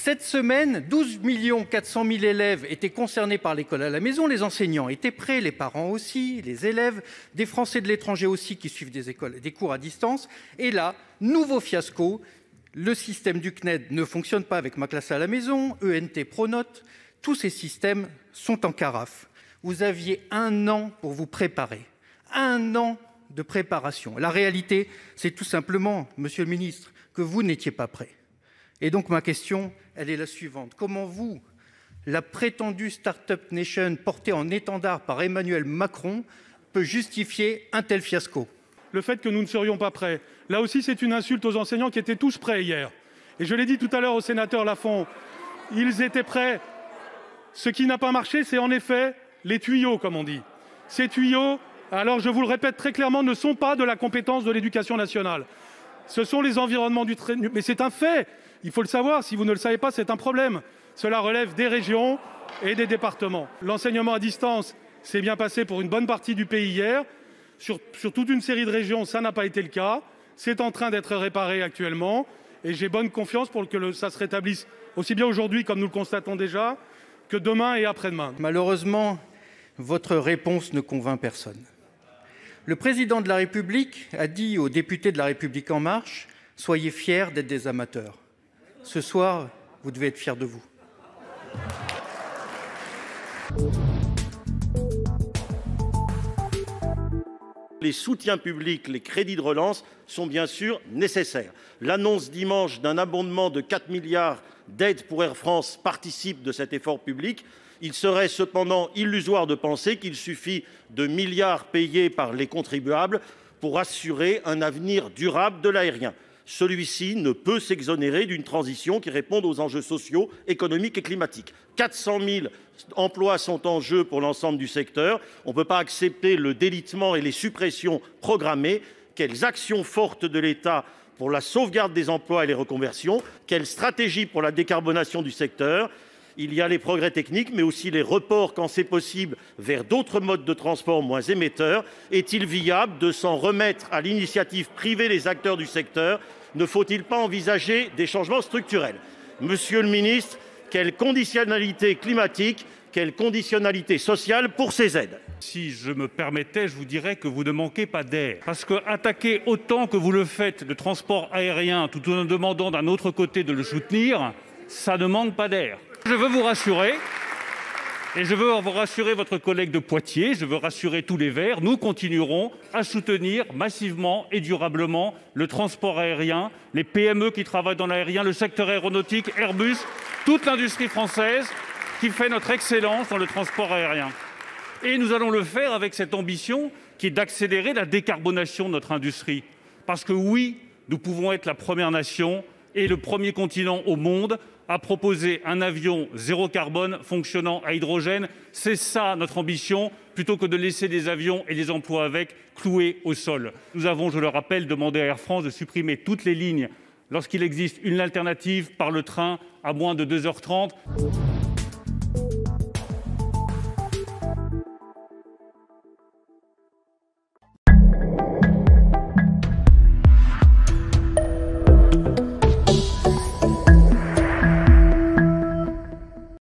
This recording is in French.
Cette semaine, 12 400 000 élèves étaient concernés par l'école à la maison. Les enseignants étaient prêts, les parents aussi, les élèves, des Français de l'étranger aussi qui suivent des cours à distance. Et là, nouveau fiasco. Le système du CNED ne fonctionne pas avec Ma classe à la maison, ENT Pronote. Tous ces systèmes sont en carafe. Vous aviez 1 an pour vous préparer. 1 an de préparation. La réalité, c'est tout simplement, monsieur le ministre, que vous n'étiez pas prêt. Et donc ma question, elle est la suivante. Comment vous, la prétendue Startup Nation portée en étendard par Emmanuel Macron, peut justifier un tel fiasco ? Le fait que nous ne serions pas prêts, là aussi c'est une insulte aux enseignants qui étaient tous prêts hier. Et je l'ai dit tout à l'heure au sénateur Lafont, ils étaient prêts. Ce qui n'a pas marché, c'est en effet les tuyaux, comme on dit. Ces tuyaux, alors je vous le répète très clairement, ne sont pas de la compétence de l'éducation nationale. Ce sont les environnements du terrain. Mais c'est un fait, il faut le savoir. Si vous ne le savez pas, c'est un problème. Cela relève des régions et des départements. L'enseignement à distance s'est bien passé pour une bonne partie du pays hier. Sur toute une série de régions, ça n'a pas été le cas. C'est en train d'être réparé actuellement. Et j'ai bonne confiance pour que ça se rétablisse aussi bien aujourd'hui, comme nous le constatons déjà, que demain et après-demain. Malheureusement, votre réponse ne convainc personne. Le président de la République a dit aux députés de La République En Marche « Soyez fiers d'être des amateurs ». Ce soir, vous devez être fiers de vous. Les soutiens publics, les crédits de relance sont bien sûr nécessaires. L'annonce dimanche d'un abondement de 4 milliards d'aides pour Air France participe de cet effort public. Il serait cependant illusoire de penser qu'il suffit de milliards payés par les contribuables pour assurer un avenir durable de l'aérien. Celui-ci ne peut s'exonérer d'une transition qui réponde aux enjeux sociaux, économiques et climatiques. 400 000 emplois sont en jeu pour l'ensemble du secteur. On ne peut pas accepter le délitement et les suppressions programmées. Quelles actions fortes de l'État pour la sauvegarde des emplois et les reconversions? Quelle stratégie pour la décarbonation du secteur? Il y a les progrès techniques, mais aussi les reports, quand c'est possible, vers d'autres modes de transport moins émetteurs. Est-il viable de s'en remettre à l'initiative privée des acteurs du secteur? Ne faut-il pas envisager des changements structurels? Monsieur le ministre, quelle conditionnalité climatique, quelle conditionnalité sociale pour ces aides? Si je me permettais, je vous dirais que vous ne manquez pas d'air. Parce qu'attaquer autant que vous le faites le transport aérien tout en demandant d'un autre côté de le soutenir, ça ne manque pas d'air. Je veux vous rassurer, et je veux vous rassurer votre collègue de Poitiers, je veux rassurer tous les Verts, nous continuerons à soutenir massivement et durablement le transport aérien, les PME qui travaillent dans l'aérien, le secteur aéronautique, Airbus, toute l'industrie française qui fait notre excellence dans le transport aérien. Et nous allons le faire avec cette ambition qui est d'accélérer la décarbonation de notre industrie. Parce que oui, nous pouvons être la première nation et le premier continent au monde à proposer un avion zéro carbone fonctionnant à hydrogène. C'est ça notre ambition, plutôt que de laisser des avions et des emplois avec cloués au sol. Nous avons, je le rappelle, demandé à Air France de supprimer toutes les lignes lorsqu'il existe une alternative par le train à moins de 2h30.